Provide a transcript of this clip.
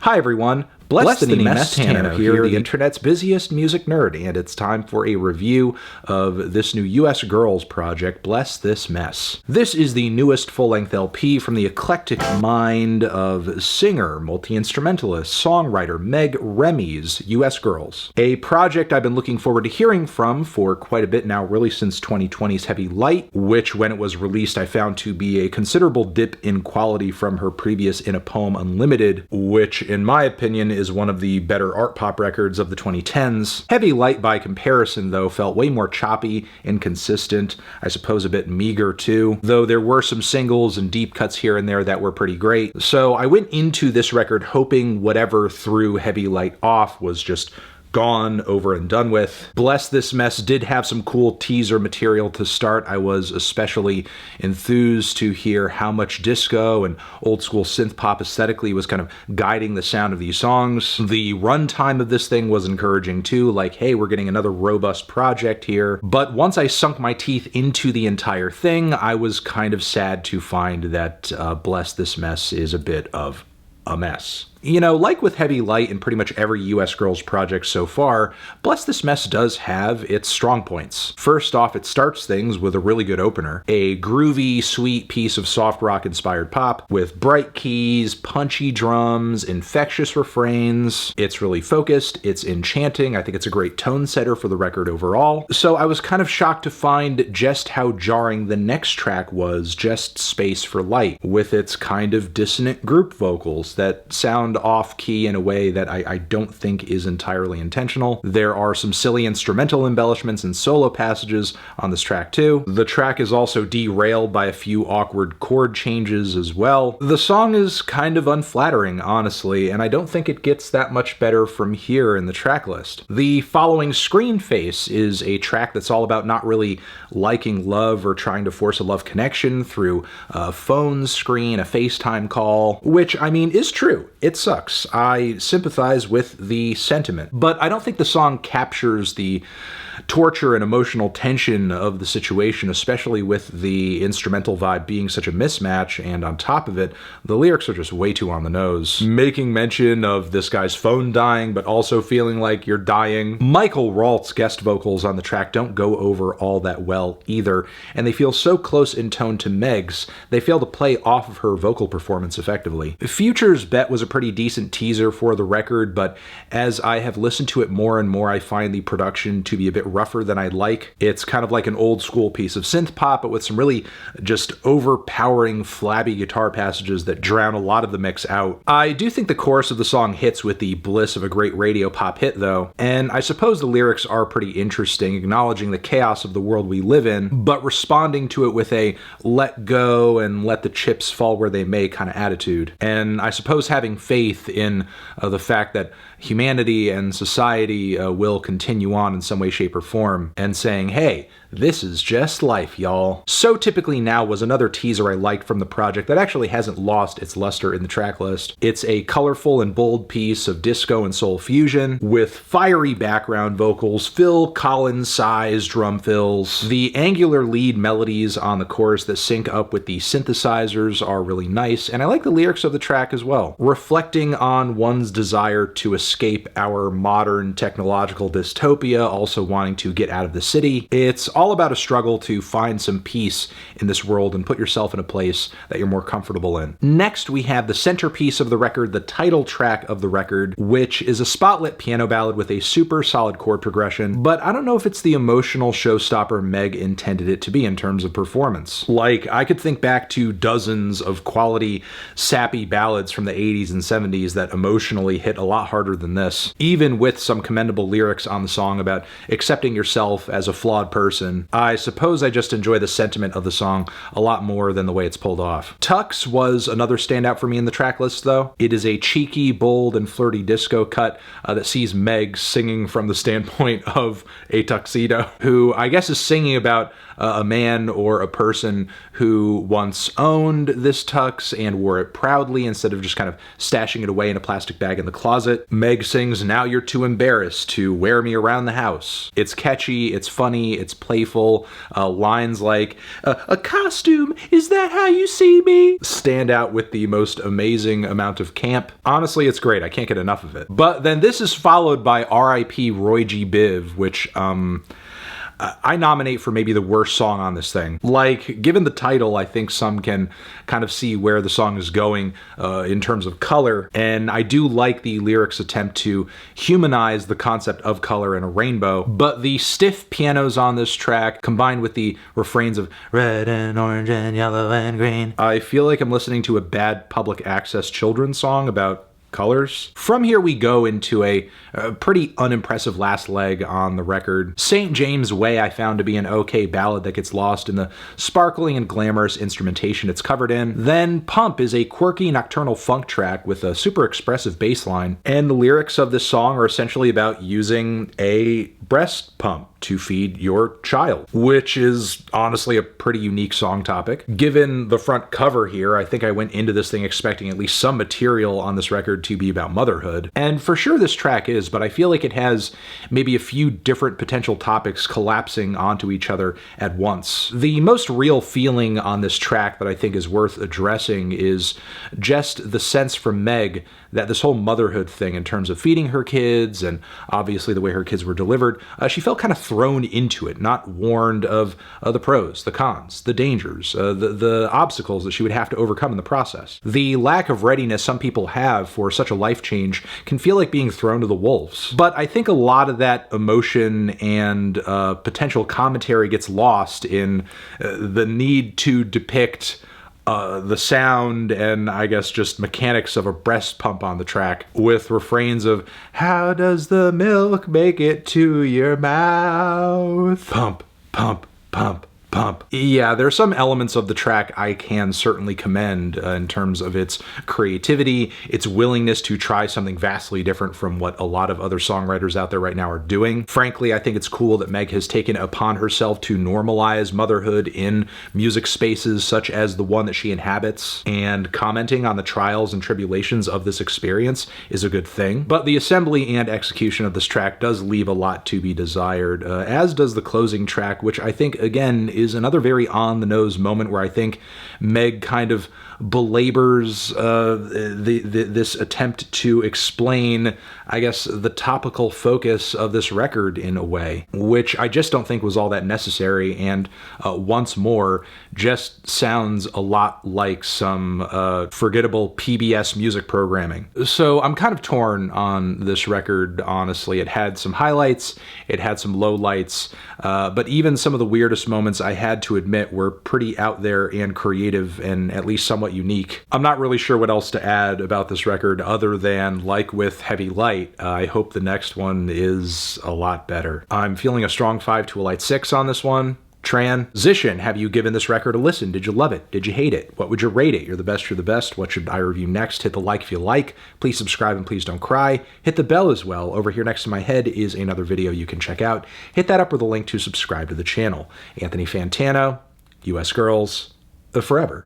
Hi everyone, Blessthany Mess-Tanner here, the internet's busiest music nerd, and it's time for a review of this new US Girls project, Bless This Mess. This is the newest full-length LP from the eclectic mind of singer, multi-instrumentalist, songwriter Meg Remy's US Girls. A project I've been looking forward to hearing from for quite a bit now, really since 2020's Heavy Light, which when it was released I found to be a considerable dip in quality from her previous In a Poem Unlimited, which in my opinion is one of the better art pop records of the 2010s. Heavy Light, by comparison, though, felt way more choppy, inconsistent, I suppose a bit meager too, though there were some singles and deep cuts here and there that were pretty great. So I went into this record hoping whatever threw Heavy Light off was just gone, over and done with. Bless This Mess did have some cool teaser material to start. I was especially enthused to hear how much disco and old school synth pop aesthetically was kind of guiding the sound of these songs. The runtime of this thing was encouraging too, like, hey, we're getting another robust project here. But once I sunk my teeth into the entire thing, I was kind of sad to find that Bless This Mess is a bit of a mess. You know, like with Heavy Light and pretty much every US Girls project so far, Bless This Mess does have its strong points. First off, it starts things with a really good opener. A groovy, sweet piece of soft rock inspired pop with bright keys, punchy drums, infectious refrains. It's really focused, it's enchanting, I think it's a great tone setter for the record overall. So I was kind of shocked to find just how jarring the next track was, Just Space for Light, with its kind of dissonant group vocals that sound off-key in a way that I don't think is entirely intentional. There are some silly instrumental embellishments and solo passages on this track too. The track is also derailed by a few awkward chord changes as well. The song is kind of unflattering, honestly, and I don't think it gets that much better from here in the track list. The following Screen Face is a track that's all about not really liking love or trying to force a love connection through a phone screen, a FaceTime call, which, I mean, is true. It sucks. I sympathize with the sentiment, but I don't think the song captures the torture and emotional tension of the situation, especially with the instrumental vibe being such a mismatch, and on top of it, the lyrics are just way too on the nose. Making mention of this guy's phone dying, but also feeling like you're dying. Michael Ralt's guest vocals on the track don't go over all that well either, and they feel so close in tone to Meg's, they fail to play off of her vocal performance effectively. Future's Bet was a pretty decent teaser for the record, but as I have listened to it more and more, I find the production to be a bit rougher than I'd like. It's kind of like an old school piece of synth pop, but with some really just overpowering, flabby guitar passages that drown a lot of the mix out. I do think the chorus of the song hits with the bliss of a great radio pop hit though, and I suppose the lyrics are pretty interesting, acknowledging the chaos of the world we live in, but responding to it with a let go and let the chips fall where they may kind of attitude. And I suppose having faith in the fact that humanity and society will continue on in some way, shape, or form, and saying, hey, this is just life, y'all. So Typically Now was another teaser I liked from the project that actually hasn't lost its luster in the track list. It's a colorful and bold piece of disco and soul fusion with fiery background vocals, Phil Collins-sized drum fills. The angular lead melodies on the chorus that sync up with the synthesizers are really nice, and I like the lyrics of the track as well, reflecting on one's desire to escape our modern technological dystopia, also wanting to get out of the city. It's all about a struggle to find some peace in this world and put yourself in a place that you're more comfortable in. Next, we have the centerpiece of the record, the title track of the record, which is a spotlit piano ballad with a super solid chord progression, but I don't know if it's the emotional showstopper Meg intended it to be in terms of performance. Like, I could think back to dozens of quality, sappy ballads from the 80s and 70s that emotionally hit a lot harder than this, even with some commendable lyrics on the song about accepting yourself as a flawed person. I suppose I just enjoy the sentiment of the song a lot more than the way it's pulled off. Tux was another standout for me in the track list though. It is a cheeky, bold, and flirty disco cut that sees Meg singing from the standpoint of a tuxedo, who I guess is singing about a man or a person who once owned this tux and wore it proudly instead of just kind of stashing it away in a plastic bag in the closet. Meg sings, "Now you're too embarrassed to wear me around the house." It's catchy, it's funny, it's playful. Lines like, "A costume, is that how you see me?" stand out with the most amazing amount of camp. Honestly, it's great. I can't get enough of it. But then this is followed by R.I.P. Roy G. Biv, which, I nominate for maybe the worst song on this thing. Like, given the title, I think some can kind of see where the song is going in terms of color, and I do like the lyrics' attempt to humanize the concept of color in a rainbow, but the stiff pianos on this track, combined with the refrains of red and orange and yellow and green, I feel like I'm listening to a bad public access children's song about colors. From here we go into a pretty unimpressive last leg on the record. St. James Way I found to be an okay ballad that gets lost in the sparkling and glamorous instrumentation it's covered in. Then Pump is a quirky nocturnal funk track with a super expressive bass line, and the lyrics of this song are essentially about using a breast pump to feed your child, which is honestly a pretty unique song topic. Given the front cover here, I think I went into this thing expecting at least some material on this record to be about motherhood. And for sure this track is, but I feel like it has maybe a few different potential topics collapsing onto each other at once. The most real feeling on this track that I think is worth addressing is just the sense from Meg that this whole motherhood thing in terms of feeding her kids and obviously the way her kids were delivered, she felt kind of thrown into it, not warned of the pros, the cons, the dangers, the obstacles that she would have to overcome in the process. The lack of readiness some people have for such a life change can feel like being thrown to the wolves. But I think a lot of that emotion and potential commentary gets lost in the need to depict the sound and I guess just mechanics of a breast pump on the track, with refrains of, "How does the milk make it to your mouth? Pump, pump, pump, pump." Yeah, there are some elements of the track I can certainly commend in terms of its creativity, its willingness to try something vastly different from what a lot of other songwriters out there right now are doing. Frankly, I think it's cool that Meg has taken it upon herself to normalize motherhood in music spaces such as the one that she inhabits, and commenting on the trials and tribulations of this experience is a good thing. But the assembly and execution of this track does leave a lot to be desired, as does the closing track, which I think, again, is another very on-the-nose moment where I think Meg kind of belabors this attempt to explain, I guess, the topical focus of this record in a way, which I just don't think was all that necessary, and once more, just sounds a lot like some forgettable PBS music programming. So I'm kind of torn on this record, honestly. It had some highlights, it had some lowlights, but even some of the weirdest moments, I had to admit, were pretty out there and creative and at least somewhat unique. I'm not really sure what else to add about this record other than, like with Heavy Light, I hope the next one is a lot better. I'm feeling a strong 5 to a light 6 on this one. Transition, have you given this record a listen? Did you love it? Did you hate it? What would you rate it? You're the best, you're the best. What should I review next? Hit the like if you like. Please subscribe and please don't cry. Hit the bell as well. Over here next to my head is another video you can check out. Hit that up with a link to subscribe to the channel. Anthony Fantano, US Girls, forever.